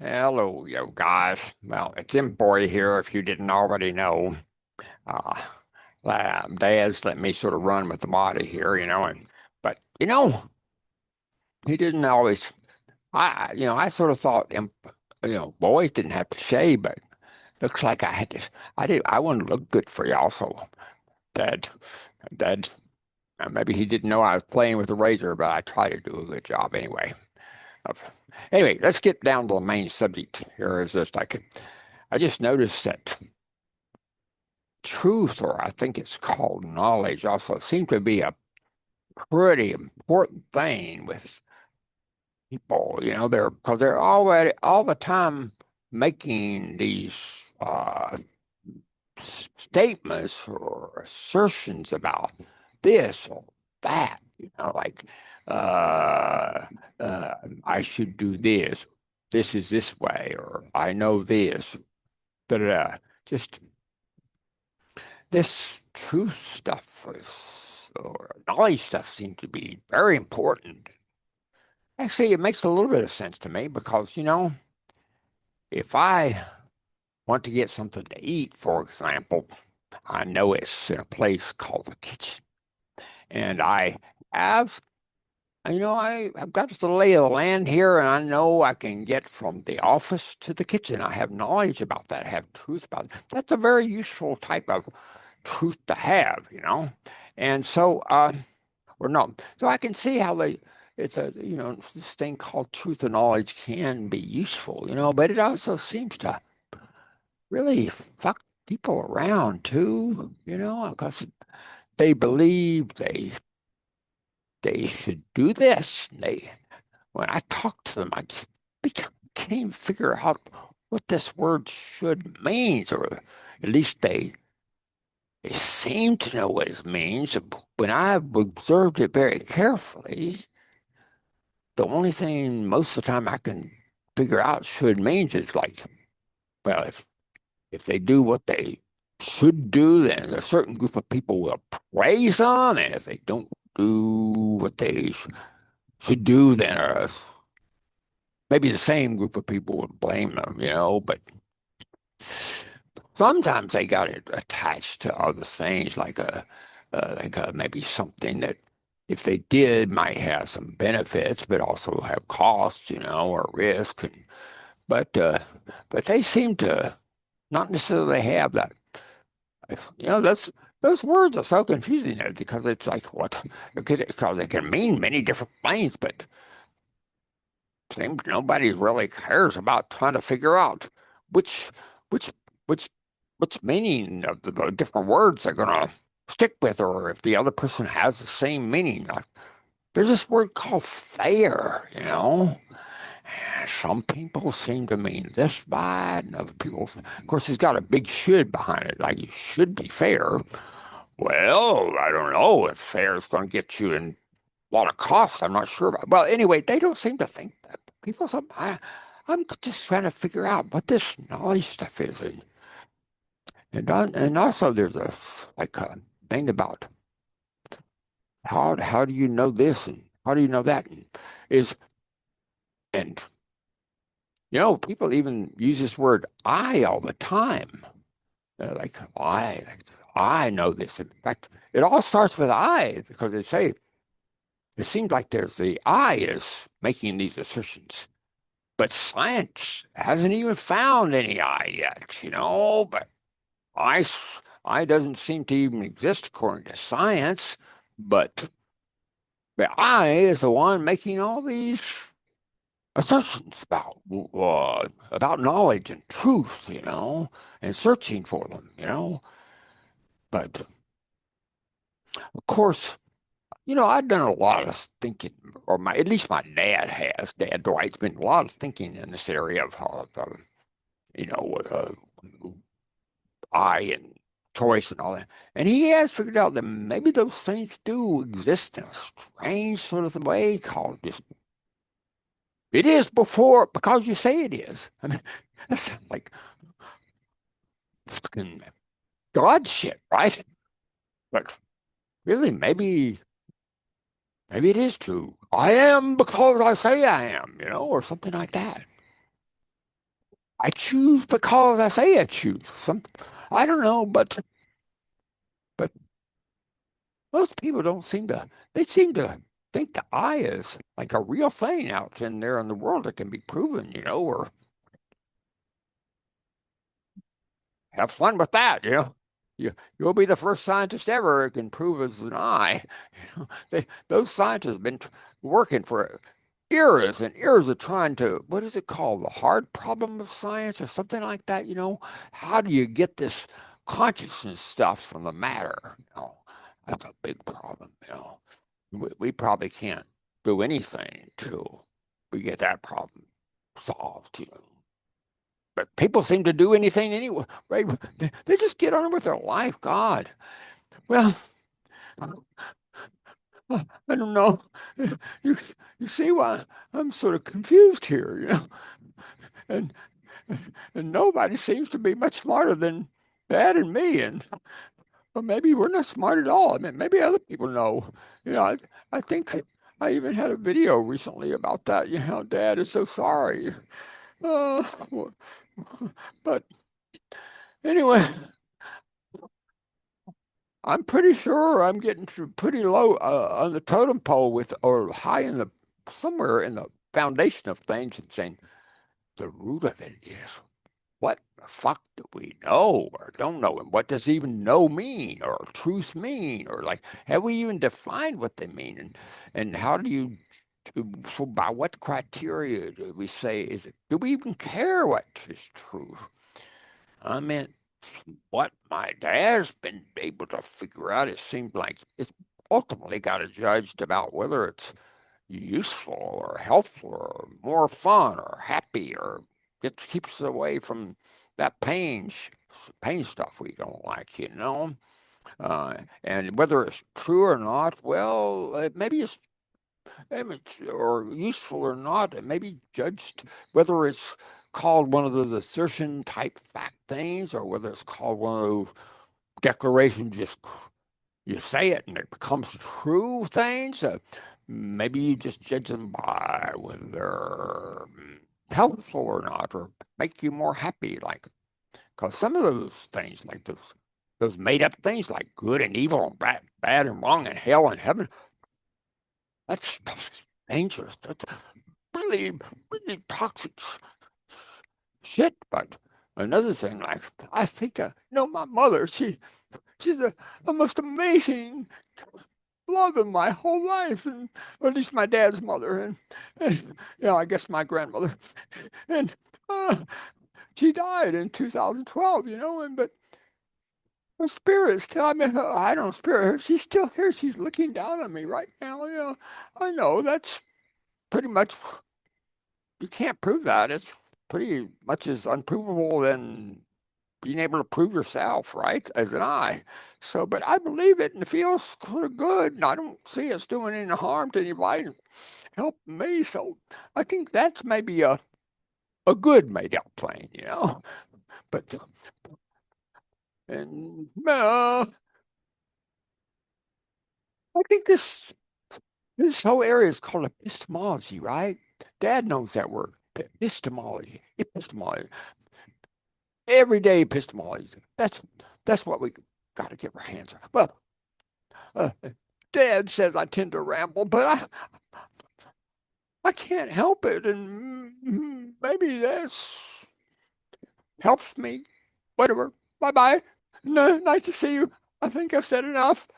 Hello, you guys. Well, it's Imp-Boy here, if you didn't already know. Uh, Dad's let me sort of run with the body here, but he didn't always. I sort of thought, boys didn't have to shave, but looks like I had to. I wanted to look good for y'all, so Dad, Dad, maybe he didn't know I was playing with the razor, but I tried to do a good job anyway. Of- Anyway, let's get down to the main subject here. Is just like I just noticed that truth, or I think it's called knowledge, also seems to be a pretty important thing with people. Because they're already all the time making these statements or assertions about this or that. Like uh, uh, I should do this. This is this way, or I know this. Da, da, da. Just this truth stuff or knowledge stuff seems to be very important. Actually, it makes a little bit of sense to me because, if I want to get something to eat, for example, I know it's in a place called the kitchen. And have, I've got the lay of the land here, and I know I can get from the office to the kitchen. I have knowledge about that. I have truth about it. That's a very useful type of truth to have. And so, or no. So I can see how this thing called truth and knowledge can be useful, but it also seems to really fuck people around too, because they believe they should do this. When I talk to them, can't even figure out what this word should means, or at least they seem to know what it means. When I've observed it very carefully, the only thing most of the time I can figure out should means is like, well, if they do what they should do, then a certain group of people will praise them, and if they don't do what they should do, then maybe the same group of people would blame them. But sometimes they got it attached to other things, like maybe something that if they did might have some benefits, but also have costs, or risk. But uh, but they seem to not necessarily have that. That's those words are so confusing there because it's like what? Because they can mean many different things, but seems nobody really cares about trying to figure out which which which which meaning of the different words they're gonna stick with, or if the other person has the same meaning. Like, there's this word called fair. And some people seem to mean this by it, and other people, of course, it's got a big should behind it, like you should be fair. Well, I don't know if fair is going to get you in a lot of costs. I'm not sure about. Well, anyway, they don't seem to think that. I'm just trying to figure out what this knowledge stuff is, and also there's a thing about how do you know this and how do you know that, is and people even use this word I all the time. Like I know this. In fact, it all starts with I because they say it seems like there's the I is making these assertions. But science hasn't even found any I yet. But I doesn't seem to even exist according to science. But the I is the one making all these assertions about knowledge and truth, and searching for them. But of course, I've done a lot of thinking, or at least my dad has. Dad Dwight's been a lot of thinking in this area of you know, uh, I and choice and all that. And he has figured out that maybe those things do exist in a strange sort of way called just it is before because you say it is. I mean, that sounds like fucking God shit, right? But really, maybe it is true. I am because I say I am, or something like that. I choose because I say I choose. I don't know, but most people don't seem to. They seem to think the eye is like a real thing out in there in the world that can be proven, or have fun with that. You'll be the first scientist ever who can prove it's an eye. Those scientists have been working for eras and eras of trying to, what is it called? The hard problem of science or something like that. How do you get this consciousness stuff from the matter? That's a big problem. We probably can't do anything until we get that problem solved. But people seem to do anything anyway, right? They just get on with their life. God. Well, I don't know. You you see why I'm sort of confused here. And and nobody seems to be much smarter than Dad and me, and or maybe we're not smart at all. I mean, maybe other people know. I think I even had a video recently about that. Dad is so sorry. Uh, but anyway, I'm pretty sure I'm getting to pretty low on the totem pole or high in somewhere in the foundation of things and saying the root of it is what the fuck do we know or don't know? And what does even know mean or truth mean? Or like, have we even defined what they mean? And how so by what criteria do we say, do we even care what is true? I mean, what my dad's been able to figure out, it seems like it's ultimately got to judged about whether it's useful or helpful or more fun or happy or it keeps us away from that pain stuff we don't like. And whether it's true or not, well, maybe it's or useful or not, it may be judged whether it's called one of those assertion type fact things or whether it's called one of those declarations just you say it and it becomes true things. Maybe you just judge them by whether they're helpful or not, or make you more happy. Like, because some of those things, like those made up things, like good and evil and bad and wrong and hell and heaven, that stuff is dangerous. That's really, really toxic shit. But another thing, like, I think, my mother, she's the most amazing love in my whole life, and or at least my dad's mother, and I guess my grandmother, and uh, she died in 2012, and but her spirit's still. I mean, I don't spirit her. She's still here. She's looking down on me right now. I know that's pretty much you can't prove that. It's pretty much as unprovable than being able to prove yourself, right, as an I. So, but I believe it and it feels sort of good, and I don't see us doing any harm to anybody. Help me. So I think that's maybe a good made up plane. But and I think this whole area is called epistemology, right? Dad knows that word, epistemology, everyday epistemology. That's what we got to get our hands on. Well, uh, Dad says I tend to ramble, but I can't help it, and maybe that's helps me. Whatever. Bye bye. No, nice to see you. I think I've said enough.